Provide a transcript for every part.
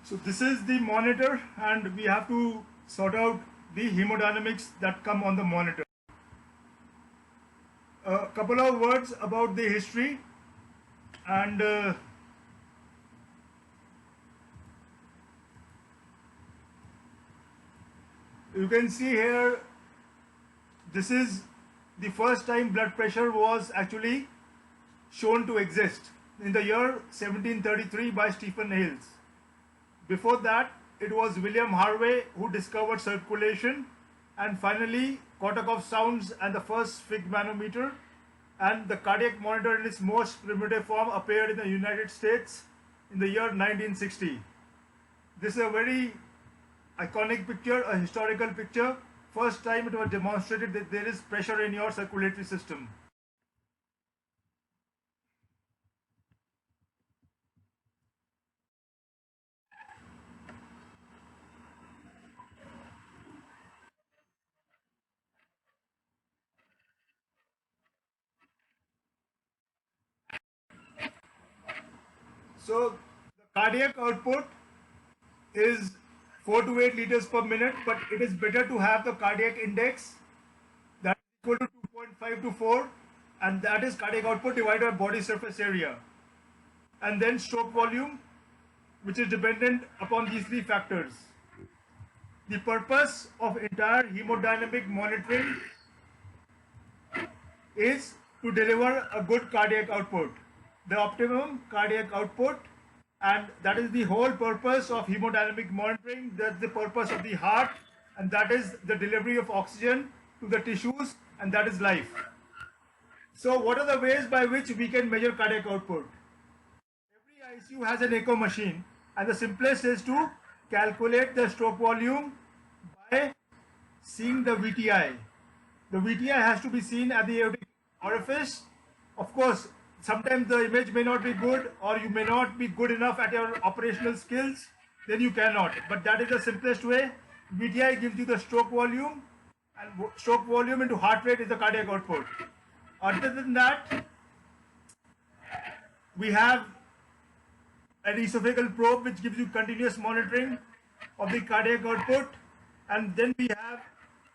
So this is the monitor, and we have to sort out the hemodynamics that come on the monitor. A couple of words about the history, and you can see here, this is the first time blood pressure was actually shown to exist in the year 1733 by Stephen Hales. Before that, it was William Harvey who discovered circulation, and finally Korsakoff sounds and the first sphygmanometer, and the cardiac monitor in its most primitive form appeared in the United States in the year 1960. This is a very iconic picture, a historical picture. First time it was demonstrated that there is pressure in your circulatory system. So the cardiac output is 4 to 8 liters per minute, but it is better to have the cardiac index that is equal to 2.5 to 4, and that is cardiac output divided by body surface area. And then stroke volume, which is dependent upon these three factors. The purpose of entire hemodynamic monitoring is to deliver a good cardiac output, the optimum cardiac output, and that is the whole purpose of hemodynamic monitoring. That's the purpose of the heart, and that is the delivery of oxygen to the tissues, and that is life. So what are the ways by which we can measure cardiac output? Every ICU has an echo machine, and the simplest is to calculate the stroke volume by seeing the VTI. The VTI has to be seen at the aortic orifice. Of course, sometimes the image may not be good, or you may not be good enough at your operational skills, then you cannot. But that is the simplest way. VTI gives you the stroke volume, and stroke volume into heart rate is the cardiac output. Other than that, we have an esophageal probe which gives you continuous monitoring of the cardiac output, and then we have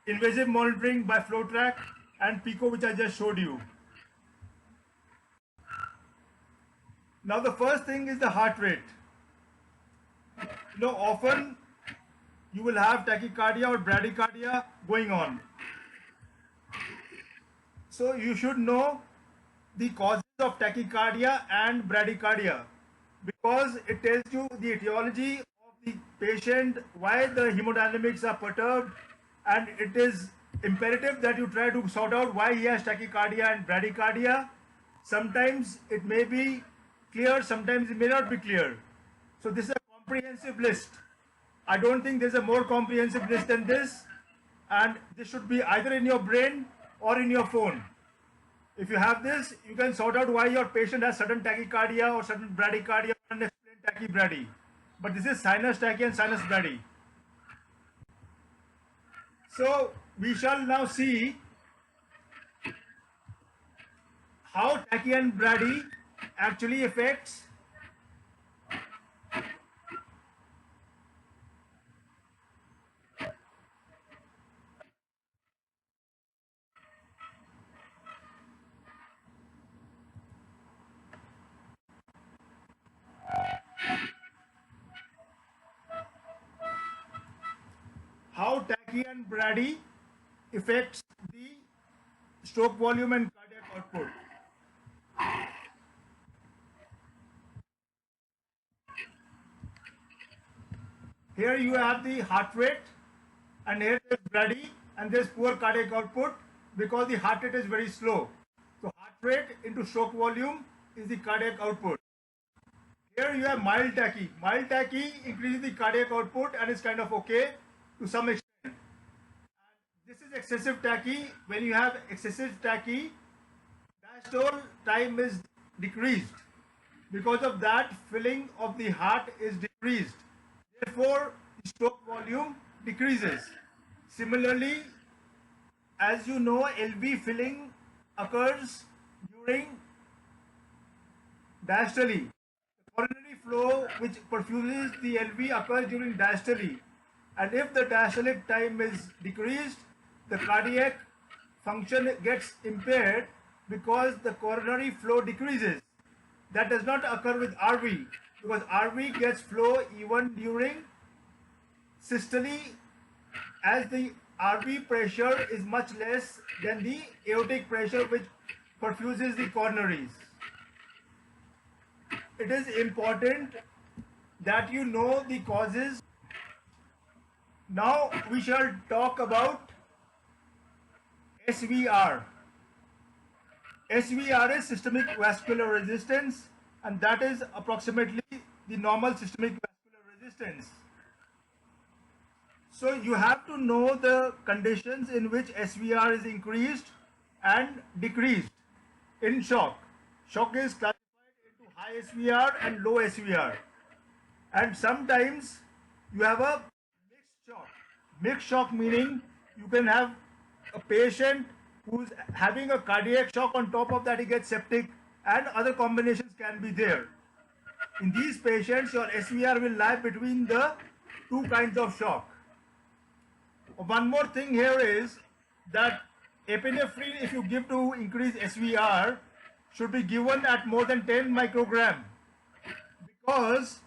invasive monitoring by flow track and PICO, which I just showed you. Now the first thing is the heart rate. Often you will have tachycardia or bradycardia going on. So you should know the causes of tachycardia and bradycardia, because it tells you the etiology of the patient, why the hemodynamics are perturbed, and it is imperative that you try to sort out why he has tachycardia and bradycardia. Sometimes it may be clear, sometimes it may not be clear. So this is a comprehensive list. I don't think there's a more comprehensive list than this, and this should be either in your brain or in your phone. If you have this, you can sort out why your patient has sudden tachycardia or sudden bradycardia or unexplained tachybrady. But this is sinus tachy and sinus brady. So we shall now see how tachy and brady actually affects and brady affects the stroke volume and cardiac output. Here you have the heart rate, and here there's brady, and there's poor cardiac output because the heart rate is very slow. So heart rate into stroke volume is the cardiac output. Here you have mild tachy. Mild tachy increases the cardiac output and is kind of okay to some extent. And this is excessive tachy. When you have excessive tachy, diastole time is decreased. Because of that, filling of the heart is decreased. Therefore, the stroke volume decreases. Similarly, as you know, LV filling occurs during diastole. The coronary flow which perfuses the LV occurs during diastole, and if the diastolic time is decreased, the cardiac function gets impaired because the coronary flow decreases. That does not occur with RV, because RV gets flow even during systole, as the RV pressure is much less than the aortic pressure which perfuses the coronaries. It is important that you know the causes. Now we shall talk about SVR. SVR is systemic vascular resistance, and that is approximately the normal systemic vascular resistance. So you have to know the conditions in which SVR is increased and decreased in shock. Shock is classified into high SVR and low SVR. And sometimes you have a mixed shock. Mixed shock meaning you can have a patient who's having a cardiac shock, on top of that he gets septic, and other combinations can be there. In these patients, your SVR will lie between the two kinds of shock. One more thing here is that epinephrine, if you give to increase SVR, should be given at more than 10 microgram, because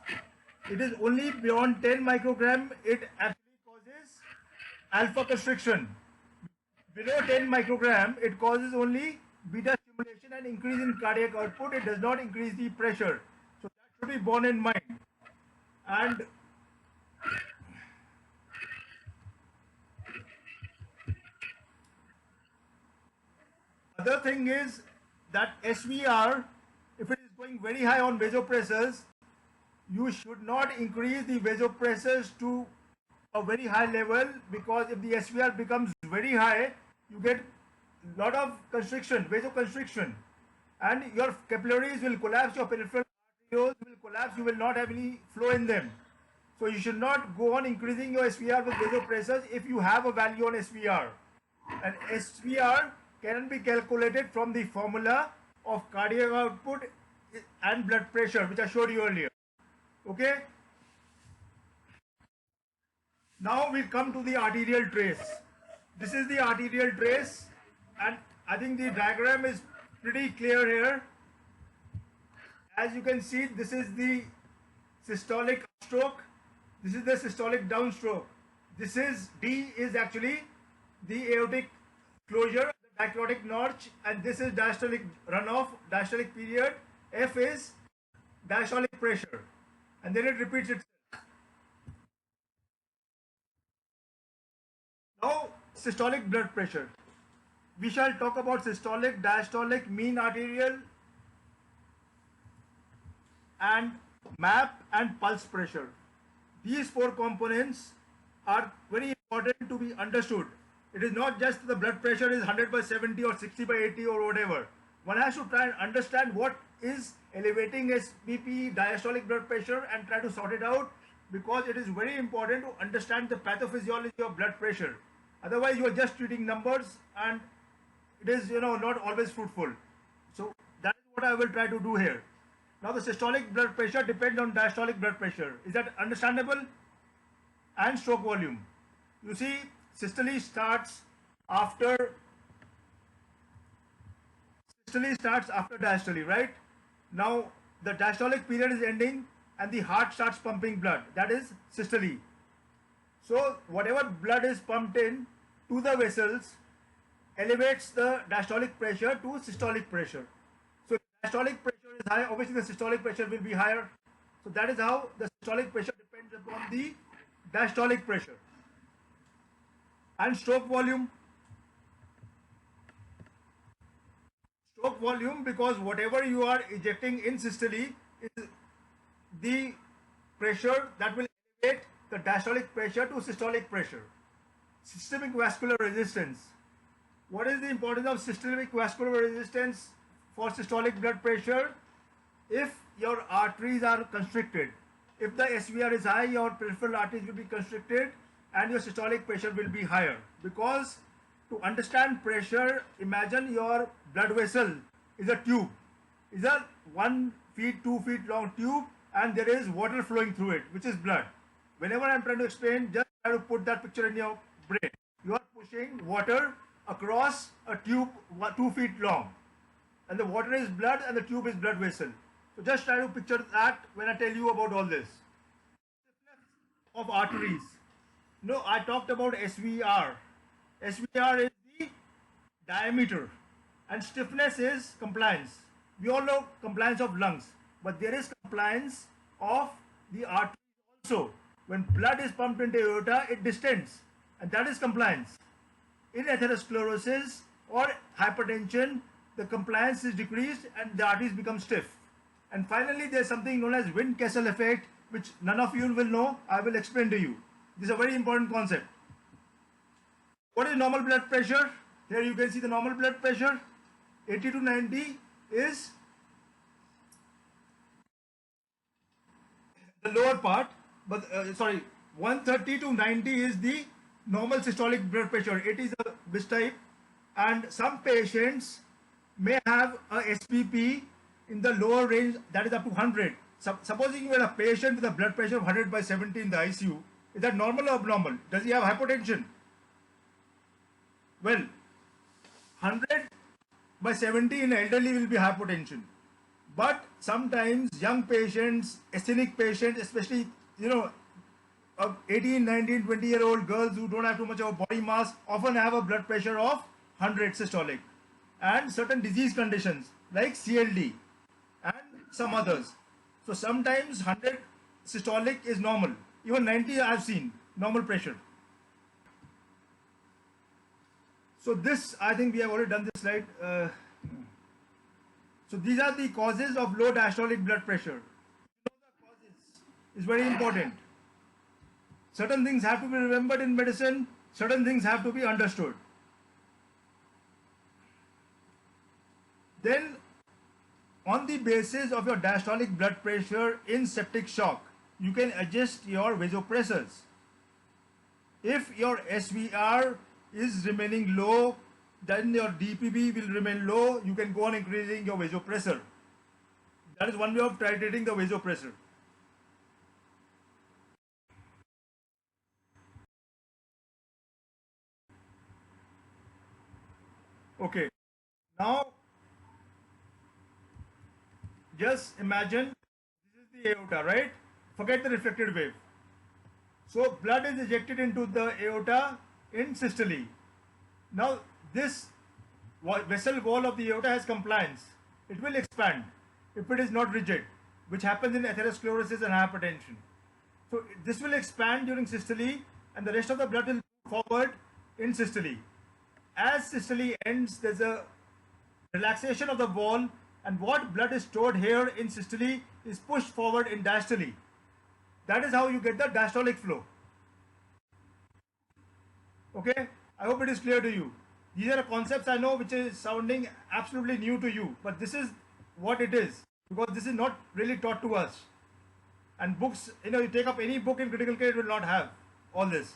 it is only beyond 10 microgram it actually causes alpha constriction. Below 10 microgram it causes only beta stimulation and increase in cardiac output. It does not increase the pressure. So that should be borne in mind. And other thing is that SVR, if it is going very high on vasopressors, you should not increase the vasopressors to a very high level, because if the SVR becomes very high, you get a lot of constriction, vasoconstriction, and your capillaries will collapse, your peripheral arterioles will collapse, you will not have any flow in them. So you should not go on increasing your SVR with vasopressors if you have a value on SVR. And SVR can be calculated from the formula of cardiac output and blood pressure, which I showed you earlier. Okay? Now we come to the arterial trace. This is the arterial trace, and I think the diagram is pretty clear here. As you can see, this is the systolic upstroke, this is the systolic downstroke. This is D is actually the aortic closure, the dicrotic notch, and this is diastolic runoff, diastolic period. F is diastolic pressure, and then it repeats itself. Now, systolic blood pressure. We shall talk about systolic, diastolic, mean arterial, and MAP and pulse pressure. These four components are very important to be understood. It is not just the blood pressure is 100/70 or 60/80 or whatever. One has to try and understand what is elevating SBP, diastolic blood pressure, and try to sort it out, because it is very important to understand the pathophysiology of blood pressure. Otherwise, you are just treating numbers, and it is, not always fruitful. So that is what I will try to do here. Now, the systolic blood pressure depends on diastolic blood pressure. Is that understandable? And stroke volume. You see, systole starts after diastole, right? Now, the diastolic period is ending and the heart starts pumping blood. That is systole. So, whatever blood is pumped in to the vessels elevates the diastolic pressure to systolic pressure. So, if diastolic pressure is high, obviously the systolic pressure will be higher. So, that is how the systolic pressure depends upon the diastolic pressure. And stroke volume. Stroke volume, because whatever you are ejecting in systole is the pressure that will elevate the diastolic pressure to systolic pressure. Systemic vascular resistance. What is the importance of systemic vascular resistance for systolic blood pressure? If your arteries are constricted, if the SVR is high, your peripheral arteries will be constricted and your systolic pressure will be higher. Because to understand pressure, imagine your blood vessel is a tube, is a 1 feet, 2 feet long tube, and there is water flowing through it, which is blood. Whenever I'm trying to explain, just try to put that picture in your brain. You are pushing water across a tube 2 feet long, and the water is blood and the tube is blood vessel. So just try to picture that when I tell you about all this. Stiffness of arteries. No, I talked about SVR. SVR is the diameter, and stiffness is compliance. We all know compliance of lungs, but there is compliance of the arteries also. When blood is pumped into aorta, it distends, and that is compliance. In atherosclerosis or hypertension, the compliance is decreased and the arteries become stiff. And finally, there is something known as Windkessel effect, which none of you will know. I will explain to you. This is a very important concept. What is normal blood pressure? Here you can see the normal blood pressure. 80 to 90 is the lower part, but 130 to 90 is the normal systolic blood pressure. It is a this type, and some patients may have a SPP in the lower range, that is up to 100. Supposing you are a patient with a blood pressure of 100 by 70 in the ICU, is that normal or abnormal? Does he have hypertension? Well, 100 by 70 in elderly will be hypertension. But sometimes young patients, asthenic patients, especially, 18, 19, 20-year-old girls who don't have too much of a body mass often have a blood pressure of 100 systolic. And certain disease conditions like CLD and some others. So sometimes 100 systolic is normal. Even 90 I have seen, normal pressure. So this, I think we have already done this slide. So these are the causes of low diastolic blood pressure. The causes is very important. Certain things have to be remembered in medicine, certain things have to be understood. Then, on the basis of your diastolic blood pressure in septic shock, you can adjust your vasopressors. If your SVR is remaining low, then your DPB will remain low. You can go on increasing your vasopressor. That is one way of titrating the vasopressor. Okay, now just imagine this is the aorta, right? Forget the reflected wave. So blood is ejected into the aorta in systole. Now this vessel wall of the aorta has compliance. It will expand if it is not rigid, which happens in atherosclerosis and hypertension. So this will expand during systole and the rest of the blood will move forward in systole. As systole ends, there's a relaxation of the wall, and what blood is stored here in systole is pushed forward in diastole. That is how you get the diastolic flow. Okay, I hope it is clear to you. These are concepts I know which is sounding absolutely new to you, but this is what it is, because this is not really taught to us. And books, you take up any book in critical care, it will not have all this.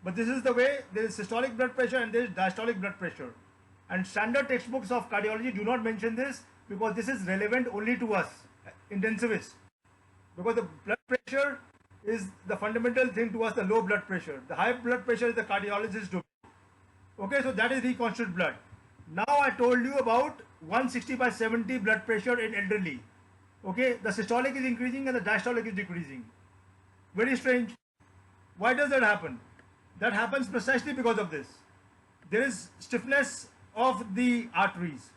But this is the way. There is systolic blood pressure and there is diastolic blood pressure. And standard textbooks of cardiology do not mention this because this is relevant only to us, intensivists. Because the blood pressure is the fundamental thing to us, the low blood pressure. The high blood pressure is the cardiologist's domain. Okay, so that is reconstituted blood. Now I told you about 160 by 70 blood pressure in elderly. Okay, the systolic is increasing and the diastolic is decreasing. Very strange. Why does that happen? That happens precisely because of this. There is stiffness of the arteries.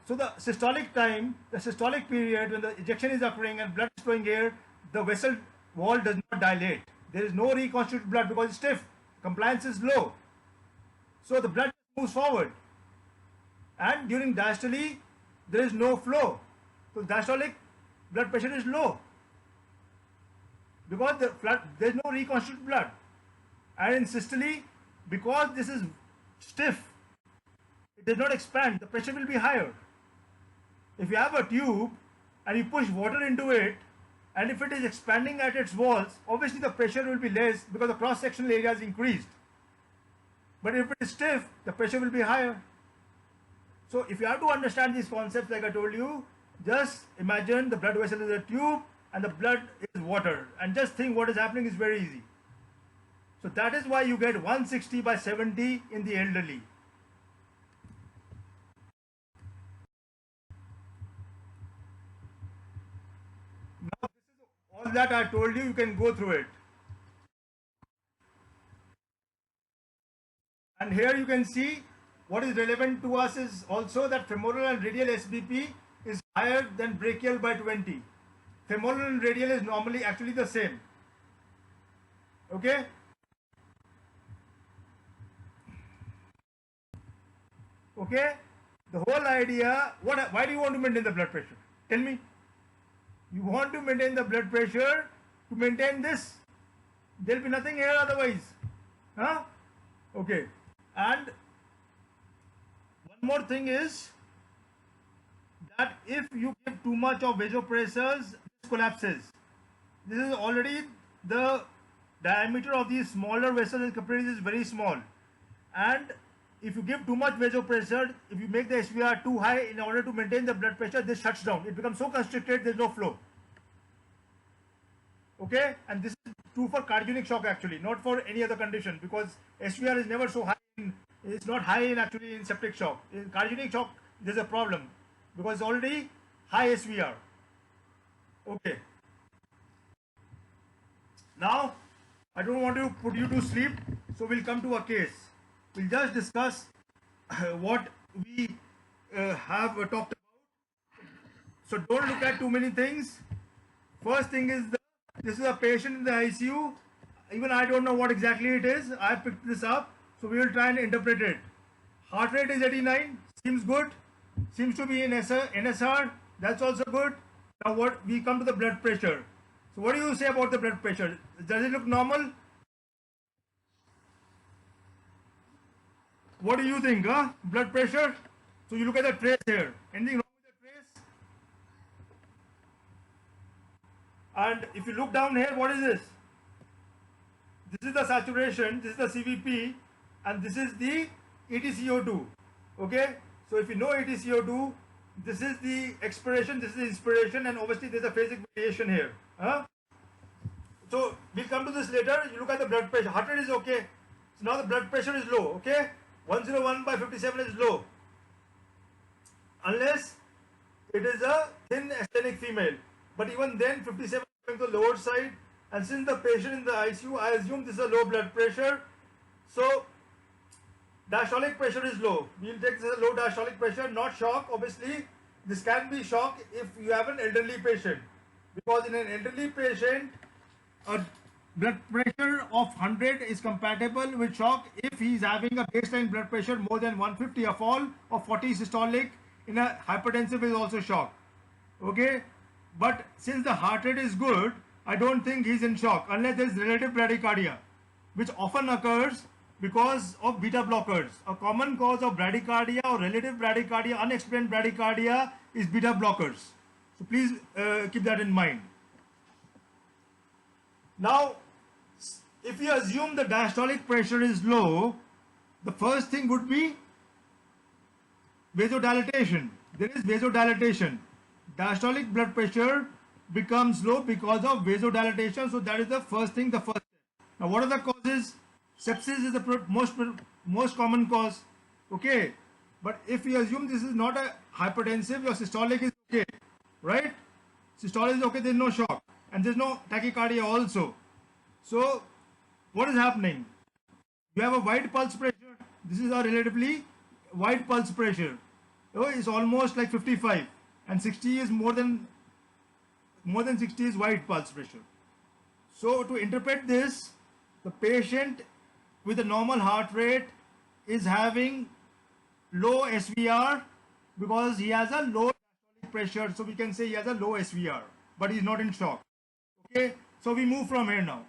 So the systolic time, the systolic period when the ejection is occurring and blood is flowing here, the vessel wall does not dilate. There is no reconstituted blood because it's stiff. Compliance is low. So the blood moves forward. And during diastole, there is no flow. So diastolic blood pressure is low. Because there is no reconstituted blood. And in systole, because this is stiff, it does not expand, the pressure will be higher. If you have a tube and you push water into it, and if it is expanding at its walls, obviously the pressure will be less because the cross-sectional area is increased. But if it is stiff, the pressure will be higher. So if you have to understand these concepts like I told you, just imagine the blood vessel is a tube and the blood is water. And just think what is happening is very easy. So that is why you get 160 by 70 in the elderly. Now this is all that I told you, you can go through it. And here you can see what is relevant to us is also that femoral and radial SBP is higher than brachial by 20. Femoral and radial is normally actually the same. Okay? Okay? The whole idea, why do you want to maintain the blood pressure? Tell me. You want to maintain the blood pressure to maintain this. There will be nothing here otherwise. Huh? Okay. And one more thing is that if you give too much of vasopressors, this collapses. This is already the diameter of these smaller vessels in capillaries is very small. And if you give too much vasopressor, if you make the SVR too high in order to maintain the blood pressure, this shuts down. It becomes so constricted, there's no flow. Okay? And this is true for cardiogenic shock actually, not for any other condition, because SVR is never so high. It's not high in actually in septic shock. In cardiogenic shock, there's a problem because it's already high SVR. Okay. Now, I don't want to put you to sleep, so we'll come to a case. We'll just discuss what we have talked about. So don't look at too many things. First thing is this is a patient in the ICU. Even I don't know what exactly it is. I picked this up, so we will try and interpret it. Heart rate is 89, seems good. Seems to be in NSR, that's also good. Now what we come to the blood pressure. So what do you say about the blood pressure? Does it look normal? What do you think, huh? Blood pressure? So you look at the trace here. Anything wrong with the trace? And if you look down here, what is this? This is the saturation, this is the CVP, and this is the EtCO2. Okay? So if you know EtCO2, this is the expiration, this is the inspiration, and obviously there's a phasic variation here. Huh? So we'll come to this later. You look at the blood pressure. Heart rate is okay. So now the blood pressure is low. Okay? 101 by 57 is low. Unless it is a thin asthenic female. But even then 57 is going to the lower side. And since the patient in the ICU, I assume this is a low blood pressure. So diastolic pressure is low. We'll take this as a low diastolic pressure, not shock. Obviously, this can be shock if you have an elderly patient. Because in an elderly patient, a blood pressure of 100 is compatible with shock if he is having a baseline blood pressure more than 150. A fall of 40 systolic in a hypertensive is also shock. Okay? But since the heart rate is good, I don't think he's in shock unless there is relative bradycardia, which often occurs because of beta blockers. A common cause of bradycardia or relative bradycardia, unexplained bradycardia, is beta blockers. So please keep that in mind. Now, if you assume the diastolic pressure is low, the first thing would be vasodilatation. There is vasodilatation. Diastolic blood pressure becomes low because of vasodilatation. So that is the first thing, the first step. Now what are the causes? Sepsis is the most common cause. Okay. But if you assume this is not a hypertensive, your systolic is okay. Right? Systolic is okay, there is no shock. And there is no tachycardia also. So what is happening? You have a wide pulse pressure. This is a relatively wide pulse pressure. Oh, it's almost like 55. And 60 is more than 60 is wide pulse pressure. So to interpret this, the patient with a normal heart rate is having low SVR because he has a low diastolic pressure. So we can say he has a low SVR, but he's not in shock. Okay, so we move from here now.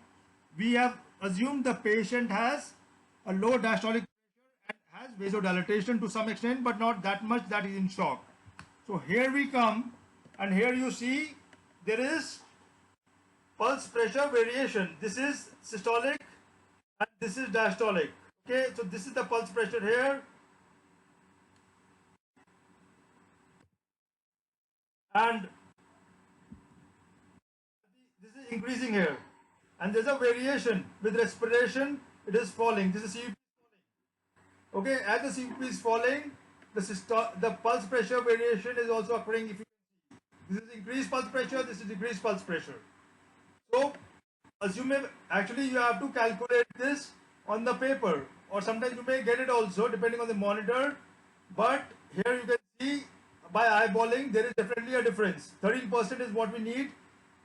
We have assumed the patient has a low diastolic pressure and has vasodilatation to some extent, but not that much that is in shock. So here we come, and here you see there is pulse pressure variation. This is systolic and this is diastolic. Okay, so this is the pulse pressure here. And increasing here, and there's a variation with respiration. It is falling. This is CVP. Okay, as the CVP is falling, the pulse pressure variation is also occurring. If you this is increased pulse pressure, this is decreased pulse pressure. So, assume actually you have to calculate this on the paper, or sometimes you may get it also depending on the monitor. But here you can see by eyeballing there is definitely a difference. 13% is what we need,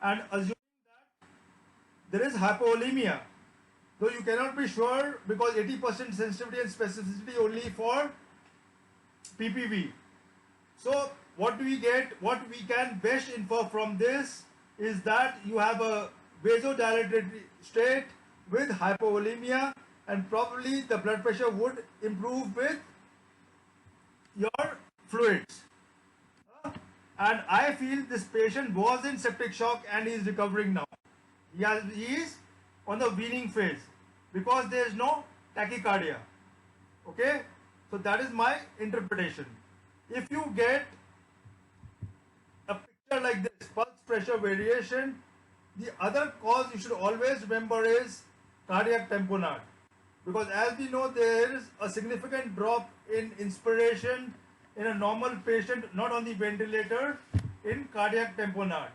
and assuming that there is hypovolemia, though you cannot be sure because 80% sensitivity and specificity only for PPV. So what do we get? What we can best infer from this is that you have a vasodilated state with hypovolemia, and probably the blood pressure would improve with your fluids. And I feel this patient was in septic shock and he is recovering now. He is on the weaning phase because there is no tachycardia. Okay, so that is my interpretation. If you get a picture like this, pulse pressure variation, the other cause you should always remember is cardiac tamponade, because as we know there is a significant drop in inspiration in a normal patient not on the ventilator in cardiac tamponade,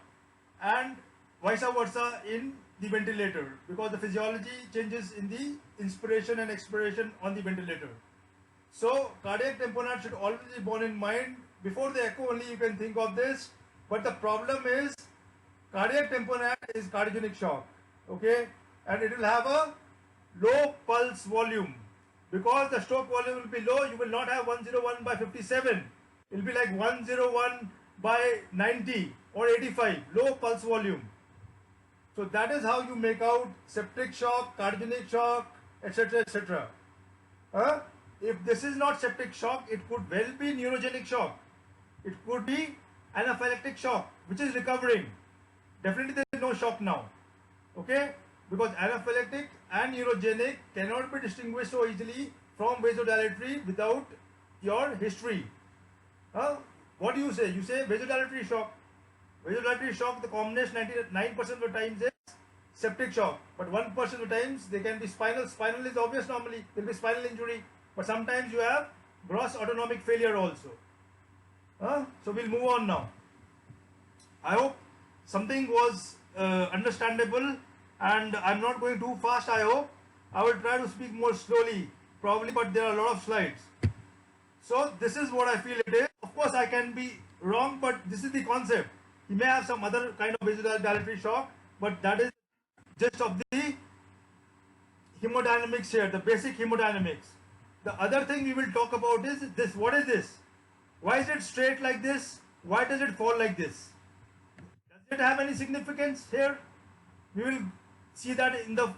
and vice versa in the ventilator, because the physiology changes in the inspiration and expiration on the ventilator. So cardiac tamponade should always be borne in mind. Before the echo only you can think of this, but the problem is cardiac tamponade is cardiogenic shock, okay, and it will have a low pulse volume. Because the stroke volume will be low, you will not have 101 by 57. It will be like 101 by 90 or 85, low pulse volume. So that is how you make out septic shock, cardiogenic shock, etc. etc. If this is not septic shock, it could well be neurogenic shock. It could be anaphylactic shock, which is recovering. Definitely there is no shock now. Okay? Because anaphylactic and neurogenic cannot be distinguished so easily from vasodilatory without your history. What do you say? You say vasodilatory shock. Vasodilatory shock, the combination 99% of the times is septic shock, but 1% of the times they can be spinal. Spinal is obvious normally, there will be spinal injury, but sometimes you have gross autonomic failure also. So we'll move on now. I hope something was understandable, and I'm not going too fast. I hope I will try to speak more slowly probably, but there are a lot of slides. So this is what I feel it is. Of course I can be wrong, but this is the concept. He may have some other kind of vasodilatory shock, but that is just of the hemodynamics here, the basic hemodynamics. The other thing we will talk about is this. What is this? Why is it straight like this? Why does it fall like this? Does it have any significance here? We will see that in the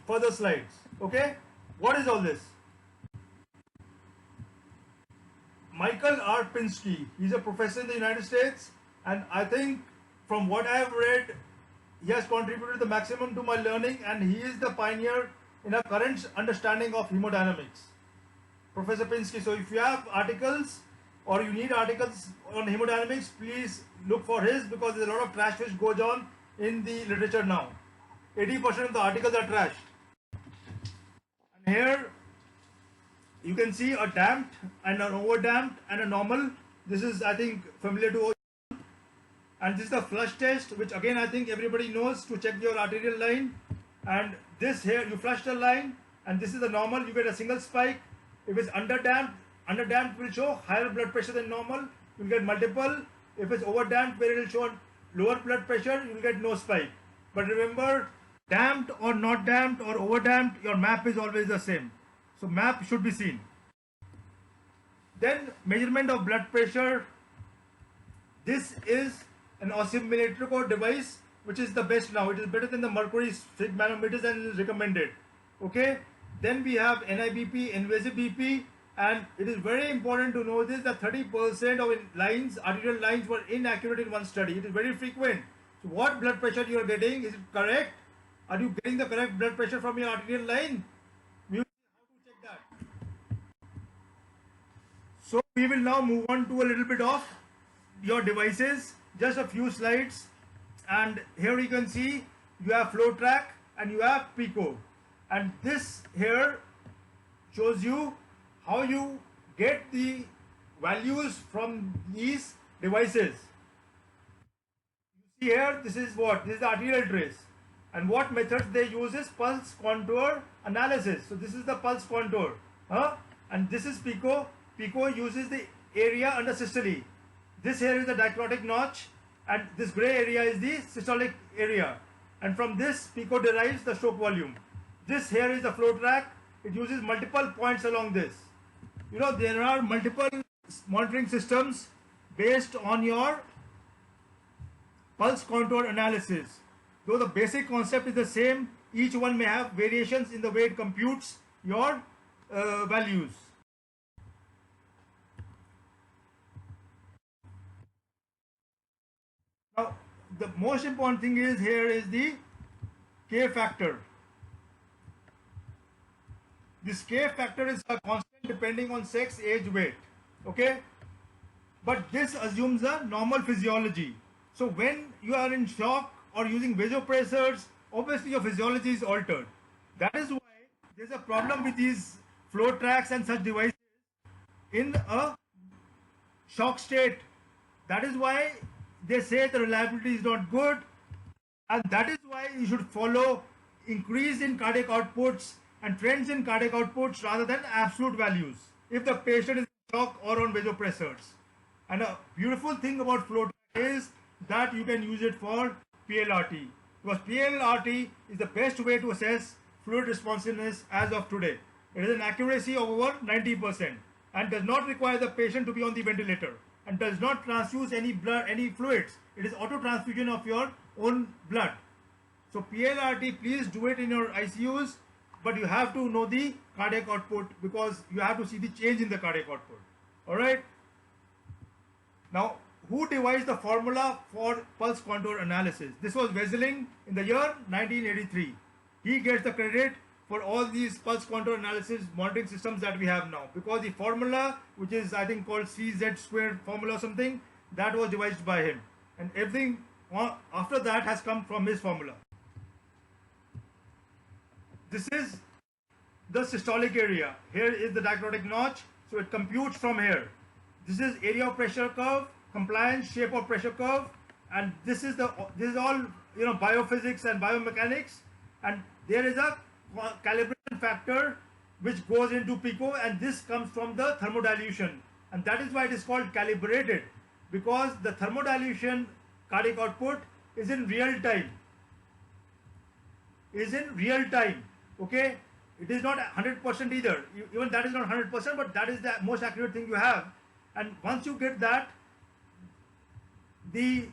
further slides. Okay? What is all this? Michael R. Pinsky, he's a professor in the United States, and I think from what I have read, he has contributed the maximum to my learning, and he is the pioneer in a current understanding of hemodynamics. Professor Pinsky. So if you have articles or you need articles on hemodynamics, please look for his, because there's a lot of trash which goes on in the literature now. 80% of the articles are trash. And here you can see a damped and an overdamped and a normal. This is, I think, familiar to all. And this is the flush test, which again I think everybody knows, to check your arterial line. And this here, you flush the line, and this is the normal. You get a single spike. If it's underdamped will show higher blood pressure than normal. You'll get multiple. If it's overdamped, where it will show lower blood pressure, you'll get no spike. But remember, damped or not damped or overdamped, your map is always the same. So map should be seen. Then measurement of blood pressure. This is an oximetric device, which is the best now. It is better than the mercury manometers and is recommended. Okay. Then we have NIBP, invasive BP, and it is very important to know this, that 30% of lines, arterial lines, were inaccurate in one study. It is very frequent. So what blood pressure you are getting, is it correct? Are you getting the correct blood pressure from your arterial line? We will see how to check that. So we will now move on to a little bit of your devices, just a few slides. And here you can see you have flow track, and you have pico. And this here shows you how you get the values from these devices. You see here, this is what? This is the arterial trace. And what methods they use is pulse contour analysis. So this is the pulse contour. And this is pico. Pico uses the area under systole. This here is the dicrotic notch, and this gray area is the systolic area. And from this, pico derives the stroke volume. This here is the flow track. It uses multiple points along this. You know, there are multiple monitoring systems based on your pulse contour analysis. Though the basic concept is the same, each one may have variations in the way it computes your values. Now, the most important thing is here is the K factor. This K factor is a constant depending on sex, age, weight. Okay? But this assumes a normal physiology. So when you are in shock or using vasopressors, obviously your physiology is altered. That is why there's a problem with these flow tracks and such devices in a shock state. That is why they say the reliability is not good, and that is why you should follow increase in cardiac outputs and trends in cardiac outputs rather than absolute values if the patient is in shock or on vasopressors. And a beautiful thing about flow track is that you can use it for PLRT, because PLRT is the best way to assess fluid responsiveness as of today. It is an accuracy of over 90% and does not require the patient to be on the ventilator and does not transfuse any blood, any fluids. It is auto transfusion of your own blood. So PLRT, please do it in your ICUs, but you have to know the cardiac output because you have to see the change in the cardiac output. All right. Now, who devised the formula for pulse contour analysis? This was Wesseling in the year 1983. He gets the credit for all these pulse contour analysis monitoring systems that we have now, because the formula, which is I think called CZ squared formula or something, that was devised by him, and everything after that has come from his formula. This is the systolic area. Here is the dicrotic notch, so it computes from here. This is area of pressure curve, compliance, shape of pressure curve, and this is all biophysics and biomechanics, and there is a calibration factor which goes into pico, and this comes from the thermodilution, and that is why it is called calibrated, because the thermodilution cardiac output is in real time. Okay, it is not 100% either. Even that is not 100%, but that is the most accurate thing you have. And once you get that, the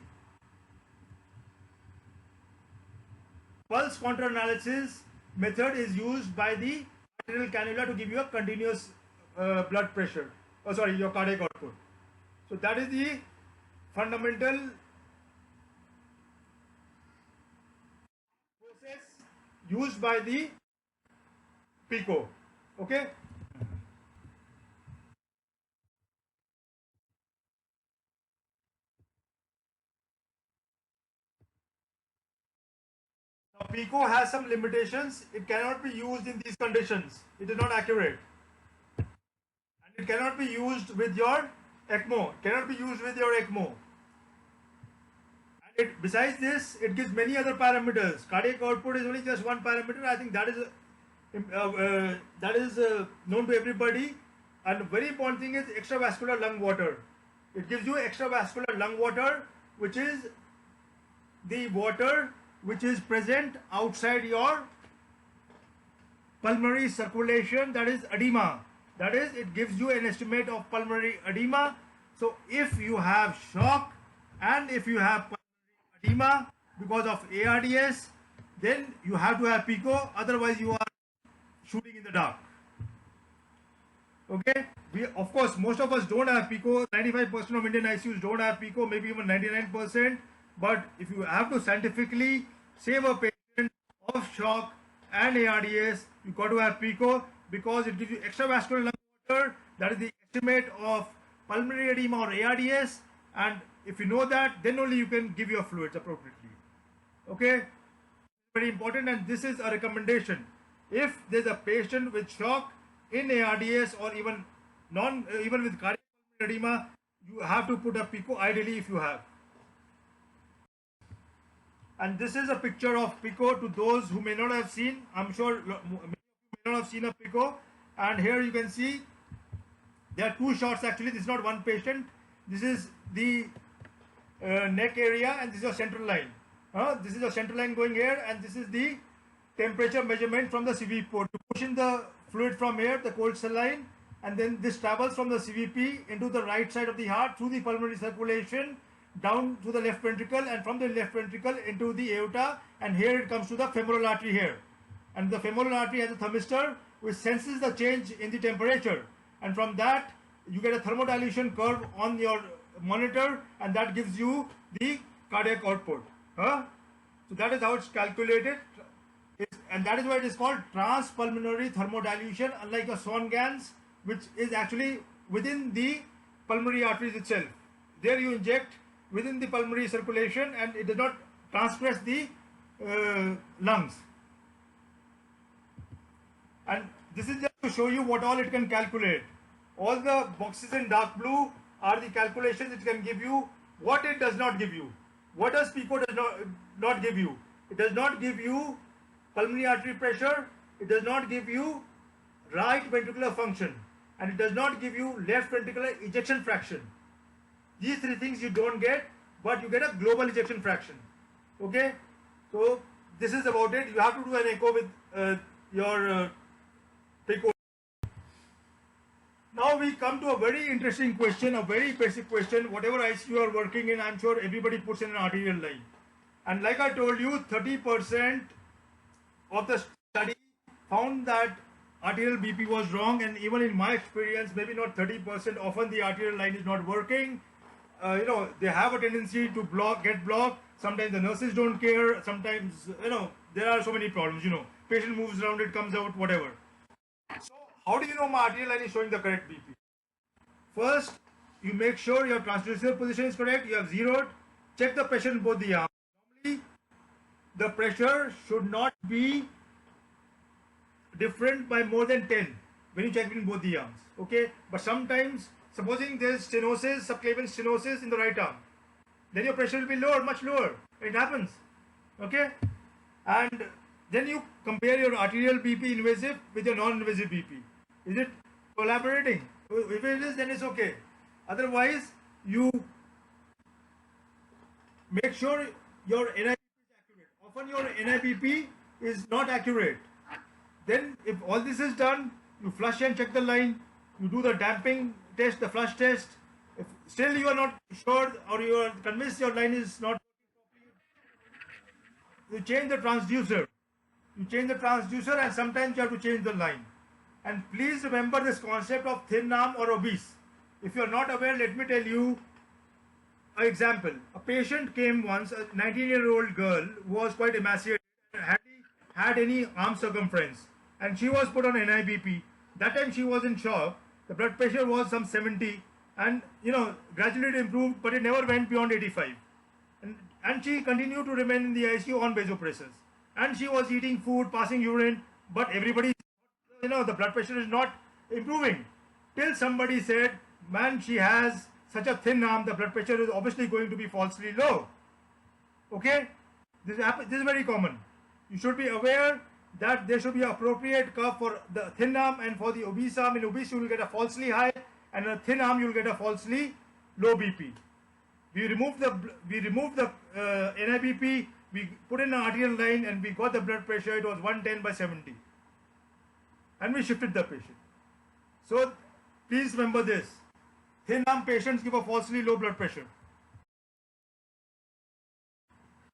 pulse contour analysis method is used by the arterial cannula to give you a continuous blood pressure. Your cardiac output. So that is the fundamental process used by the pico. Okay. Now, pico has some limitations. It cannot be used in these conditions. It is not accurate. And it cannot be used with your ECMO. And besides this, it gives many other parameters. Cardiac output is only just one parameter. I think that is known to everybody. And the very important thing is extravascular lung water. It gives you extravascular lung water, which is the water which is present outside your pulmonary circulation, that is edema. That is, it gives you an estimate of pulmonary edema. So if you have shock and if you have pulmonary edema because of ARDS, then you have to have pico, otherwise you are shooting in the dark. Okay, of course most of us don't have pico. 95% of Indian ICUs don't have pico, maybe even 99%. But if you have to scientifically save a patient of shock and ARDS, you got to have pico, because it gives you extravascular lung water. That is the estimate of pulmonary edema or ARDS, and if you know that, then only you can give your fluids appropriately. Okay. very important, and this is a recommendation. If there's a patient with shock in ARDS or even even with cardiac edema, you have to put a PICO ideally if you have. And this is a picture of PICO to those who may not have seen. I'm sure many of you may not have seen a PICO. And here you can see there are two shots actually. This is not one patient. This is the neck area, and this is your central line. This is your central line going here, and this is the temperature measurement from the CVP port. You push in the fluid from here, the cold saline, and then this travels from the CVP into the right side of the heart through the pulmonary circulation down to the left ventricle, and from the left ventricle into the aorta, and here it comes to the femoral artery here. And the femoral artery has a thermistor which senses the change in the temperature, and from that you get a thermodilution curve on your monitor, and that gives you the cardiac output. So that is how it's calculated, and that is why it is called transpulmonary thermodilution, unlike a Swan-Ganz, which is actually within the pulmonary arteries itself. There you inject within the pulmonary circulation, and it does not transgress the lungs. And this is just to show you what all it can calculate. All the boxes in dark blue are the calculations it can give you. What it does not give you. What does PICO does not give you? It does not give you pulmonary artery pressure. It does not give you right ventricular function, and it does not give you left ventricular ejection fraction. These three things you don't get, but you get a global ejection fraction. Okay, so this is about it. You have to do an echo with your PICO. Now we come to a very interesting question, a very basic question. Whatever ICU you are working in, I'm sure everybody puts in an arterial line. And like I told you, 30% of the study found that arterial BP was wrong, and even in my experience, maybe not 30%, often the arterial line is not working. They have a tendency to get blocked. Sometimes the nurses don't care. Sometimes, there are so many problems, patient moves around, it comes out, whatever. So how do you know my arterial line is showing the correct BP? First, you make sure your transducer position is correct. You have zeroed. Check the pressure in both the arms. Normally, the pressure should not be different by more than 10 when you check in both the arms. Okay, but sometimes, supposing there is stenosis, subclavian stenosis in the right arm, then your pressure will be lower, much lower. It happens. Okay, and then you compare your arterial BP invasive with your non-invasive BP. Is it collaborating? If it is, then it's okay. Otherwise, you make sure your NIBP is accurate. Often your NIBP is not accurate. Then if all this is done, you flush and check the line, you do the damping test, the flush test. If still you are not sure or you are convinced your line is not working properly, you change the transducer. You change the transducer, and sometimes you have to change the line. And please remember this concept of thin arm or obese. If you are not aware, let me tell you an example. A patient came once, a 19-year-old girl who was quite emaciated, had any arm circumference, and she was put on NIBP. That time she was in shock. The blood pressure was some 70, and gradually it improved, but it never went beyond 85. And she continued to remain in the ICU on vasopressors. And she was eating food, passing urine, but everybody, the blood pressure is not improving. Till somebody said, man, she has such a thin arm, the blood pressure is obviously going to be falsely low. Okay? This is very common. You should be aware that there should be an appropriate curve for the thin arm and for the obese arm. In obese, you will get a falsely high, and in a thin arm, you will get a falsely low BP. We removed the NIBP, we put in an arterial line, and we got the blood pressure. It was 110/70, and we shifted the patient. So please remember this: thin arm patients give a falsely low blood pressure.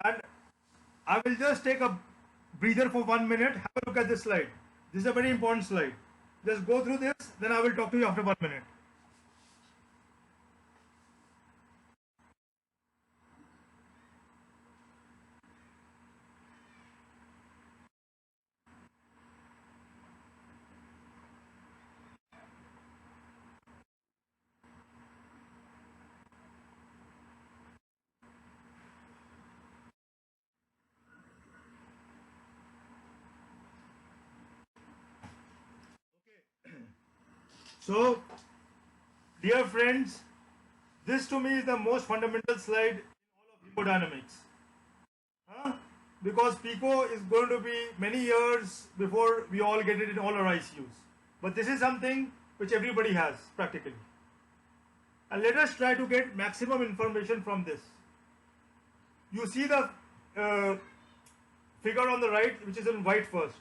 And I will just take a breather for 1 minute. Have a look at this slide. This is a very important slide. Just go through this, then I will talk to you after 1 minute. So, dear friends, this to me is the most fundamental slide in all of hemodynamics. Huh? Because PICO is going to be many years before we all get it in all our ICUs. But this is something which everybody has practically. And let us try to get maximum information from this. You see the figure on the right, which is in white first.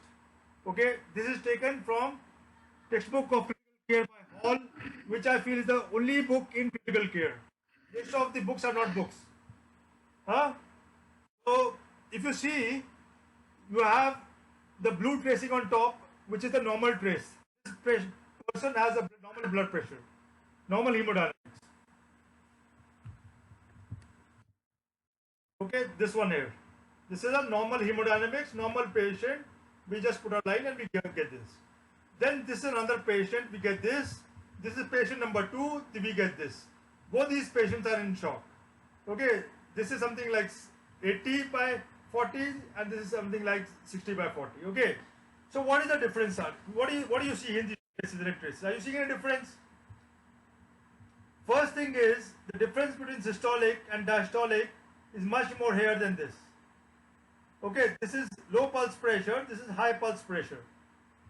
Okay, this is taken from textbook of critical care by Hall, which I feel is the only book in critical care. Rest of the books are not books. Huh? So if you see, you have the blue tracing on top, which is the normal trace. This person has a normal blood pressure, normal hemodynamics. Okay, this one here. This is a normal hemodynamics, normal patient. We just put a line and we get this. Then this is another patient, we get this. This is patient number 2, we get this. Both these patients are in shock. Okay, this is something like 80 by 40 and this is something like 60 by 40. Okay, so what is the difference? What do you see in these traces? Are you seeing any difference? First thing is, the difference between systolic and diastolic is much more here than this. Okay, this is low pulse pressure, this is high pulse pressure.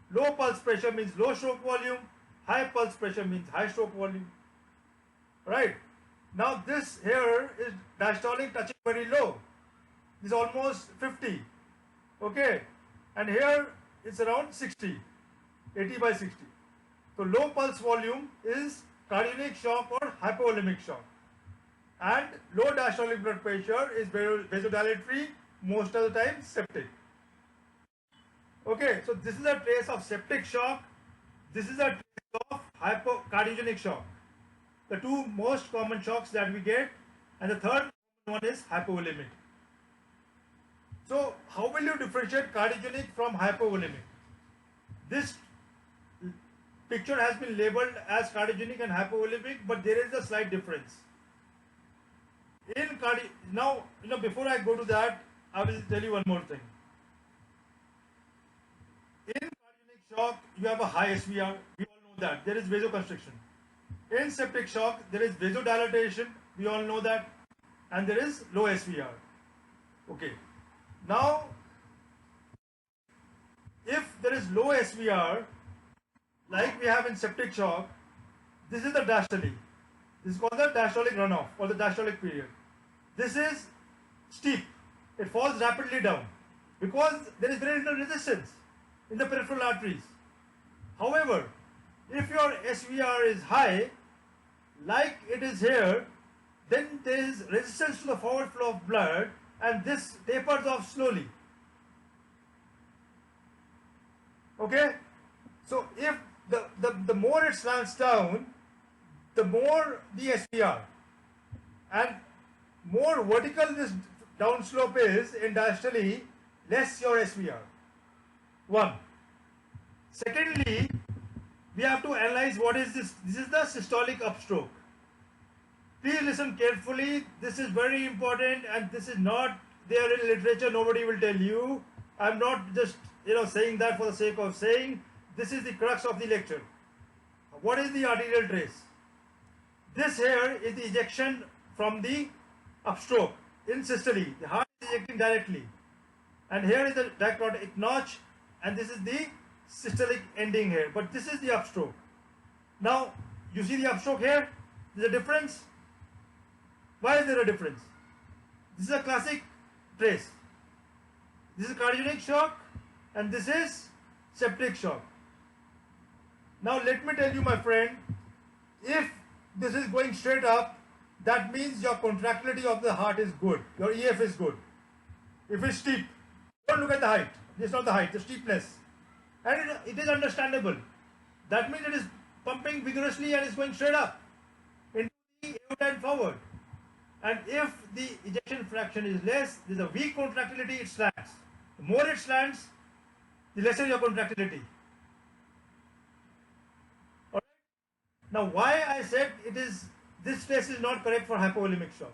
Low pulse pressure means low stroke volume, high pulse pressure means high stroke volume. Right? Now this here is diastolic touching very low. This is almost 50. Okay? And here it's around 60, 80 by 60. So low pulse volume is cardiogenic shock or hypovolemic shock. And low diastolic blood pressure is vasodilatory, most of the time septic. Okay, so this is a trace of septic shock. This is a trace of cardiogenic shock. The two most common shocks that we get, and the third one is hypovolemic. So how will you differentiate cardiogenic from hypovolemic? This picture has been labeled as cardiogenic and hypovolemic, but there is a slight difference. Now, before I go to that, I will tell you one more thing. In cardiogenic shock, you have a high SVR. We all know that. There is vasoconstriction. In septic shock, there is vasodilatation. We all know that. And there is low SVR. Okay. Now, if there is low SVR, like we have in septic shock, this is the diastole. This is called the diastolic runoff or the diastolic period. This is steep. It falls rapidly down because there is very little resistance in the peripheral arteries. However, if your SVR is high, like it is here, then there is resistance to the forward flow of blood and this tapers off slowly. Okay? So if the more it slants down, the more the SVR, and more vertical this downslope is in diastole, less your SVR. One. Secondly, we have to analyze what is this. This is the systolic upstroke. Please listen carefully. This is very important and this is not there in literature. Nobody will tell you. I'm not just saying that for the sake of saying. This is the crux of the lecture. What is the arterial trace? This here is the ejection from the upstroke in systole. The heart is ejecting directly. And here is the dichrotic notch and this is the systolic ending here. But this is the upstroke. Now, you see the upstroke here? There's a difference. Why is there a difference? This is a classic trace. This is cardiogenic shock and this is septic shock. Now let me tell you, my friend, if this is going straight up, that means your contractility of the heart is good. Your EF is good. If it's steep, don't look at the height. It's not the height, the steepness. And it is understandable. That means it is pumping vigorously and is going straight up into the aorta and forward. And if the ejection fraction is less, there is a weak contractility, it slants. The more it slants, the lesser your contractility. Alright? Now why I said this trace is not correct for hypovolemic shock?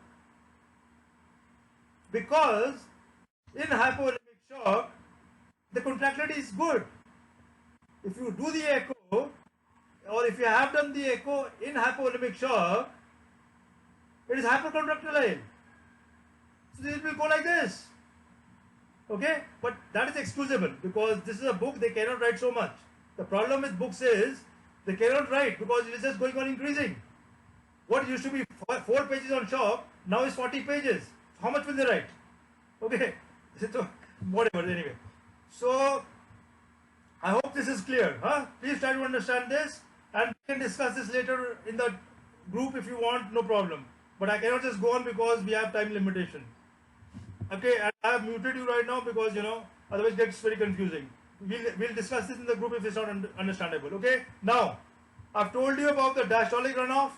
Because in hypovolemic shock, the contractility is good. If you do the echo or if you have done the echo in hypovolemic shock, it is hypercontractile. So it will go like this. Okay, but that is excusable because this is a book, they cannot write so much. The problem with books is they cannot write because it is just going on increasing. What used to be 4 pages on shock now is 40 pages. How much will they write? Okay, so whatever, anyway. So I hope this is clear. Please try to understand this, and we can discuss this later in the group if you want, no problem. But I cannot just go on because we have time limitation. Okay, and I have muted you right now because, otherwise it gets very confusing. We'll discuss this in the group if it's not understandable. Okay, now I've told you about the diastolic runoff,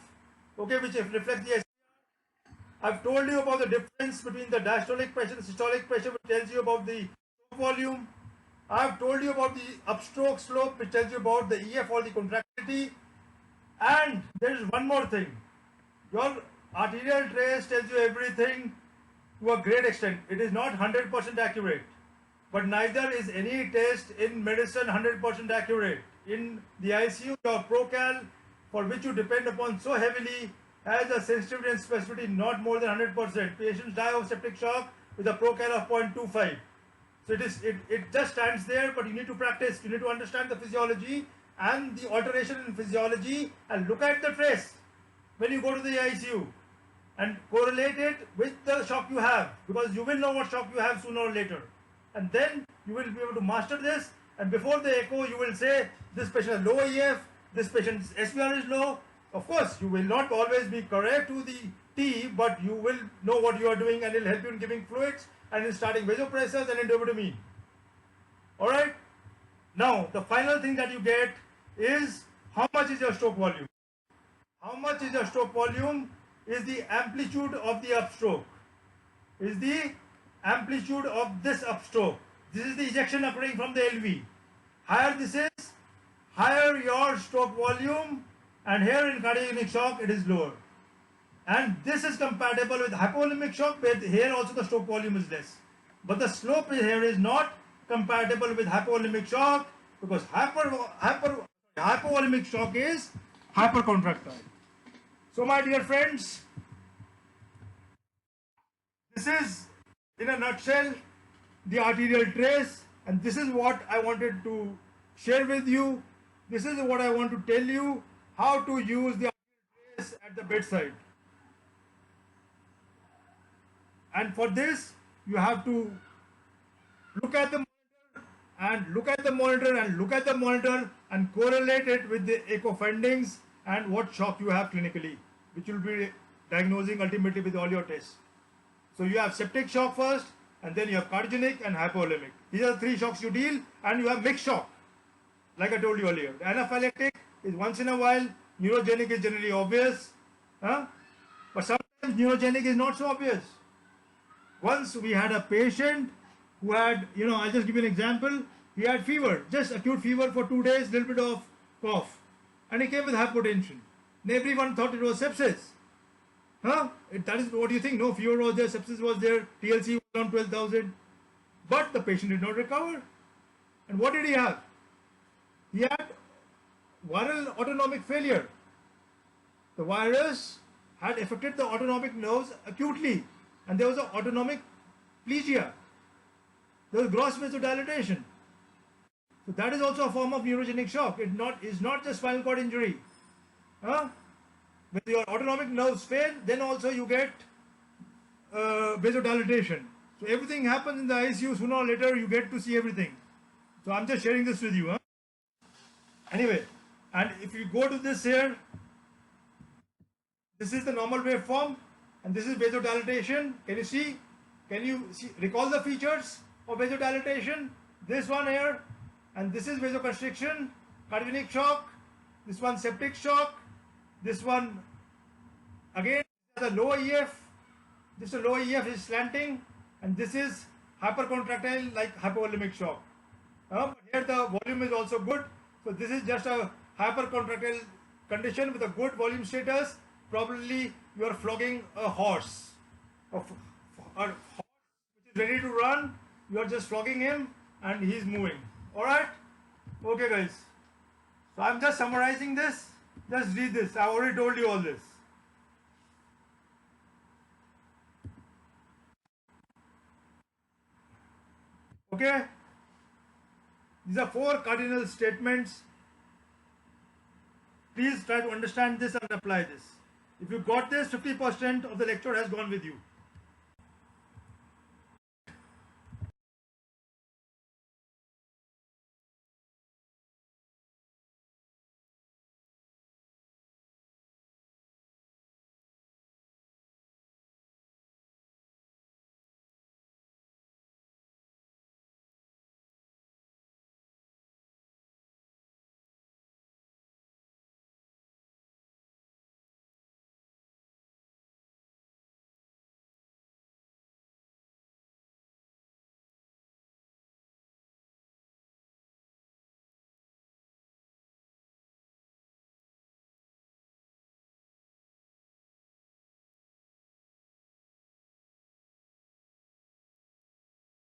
okay, which reflects the SVR. I've told you about the difference between the diastolic pressure and systolic pressure, which tells you about the stroke volume. I've told you about the upstroke slope, which tells you about the EF or the contractility. And there is one more thing. Your arterial trace tells you everything to a great extent. It is not 100% accurate, but neither is any test in medicine 100% accurate. In the ICU, your procal, for which you depend upon so heavily, has a sensitivity and specificity not more than 100%. Patients die of septic shock with a procal of 0.25. So it just stands there, but you need to practice. You need to understand the physiology and the alteration in physiology and look at the trace when you go to the ICU and correlate it with the shock you have, because you will know what shock you have sooner or later. And then you will be able to master this, and before the echo you will say this patient has low EF, this patient's SVR is low. Of course, you will not always be correct to the T, but you will know what you are doing and it will help you in giving fluids and in starting vasopressors and in dobutamine. Alright? Now, the final thing that you get is how much is your stroke volume? How much is your stroke volume is the amplitude of the upstroke. Is the amplitude of this upstroke. This is the ejection occurring from the LV. Higher this is, higher your stroke volume, and here in cardiogenic shock it is lower. And this is compatible with hypovolemic shock, where here also the stroke volume is less. But the slope here is not compatible with hypovolemic shock because hypovolemic shock is hypercontractile. So my dear friends, this is in a nutshell the arterial trace, and this is what I wanted to share with you. This is what I want to tell you, how to use the arterial trace at the bedside. And for this you have to look at the monitor and look at the monitor and look at the monitor and correlate it with the echo findings and what shock you have clinically, which will be diagnosing ultimately with all your tests. So you have septic shock first, and then you have cardiogenic and hypovolemic. These are the 3 shocks you deal, and you have mixed shock, like I told you earlier. The anaphylactic is once in a while, neurogenic is generally obvious, but sometimes neurogenic is not so obvious. Once we had a patient who had, I'll just give you an example. He had fever, just acute fever for 2 days, little bit of cough, and he came with hypotension. And everyone thought it was sepsis. That is what you think. No, fever was there, sepsis was there, TLC was around 12,000. But the patient did not recover. And what did he have? He had viral autonomic failure. The virus had affected the autonomic nerves acutely, and there was an autonomic plegia. There was gross vasodilatation. So that is also a form of neurogenic shock. It's not just spinal cord injury. When your autonomic nerves fail, then also you get vasodilatation. So everything happens in the ICU. Sooner or later you get to see everything. So I'm just sharing this with you. Anyway, and if you go to this here, this is the normal waveform, and this is vasodilatation. Can you see? Recall the features of vasodilatation? This one here, and this is vasoconstriction, cardiogenic shock. This one septic shock. This one again the low EF. This low EF is slanting, and this is hypercontractile like hypovolemic shock. But here the volume is also good. So this is just a hypercontractile condition with a good volume status. Probably you are flogging a horse. A horse which is ready to run. You are just flogging him and he is moving. Alright? Okay guys. So I'm just summarizing this. Just read this. I already told you all this. Okay? These are 4 cardinal statements. Please try to understand this and apply this. If you got this, 50% of the lecture has gone with you.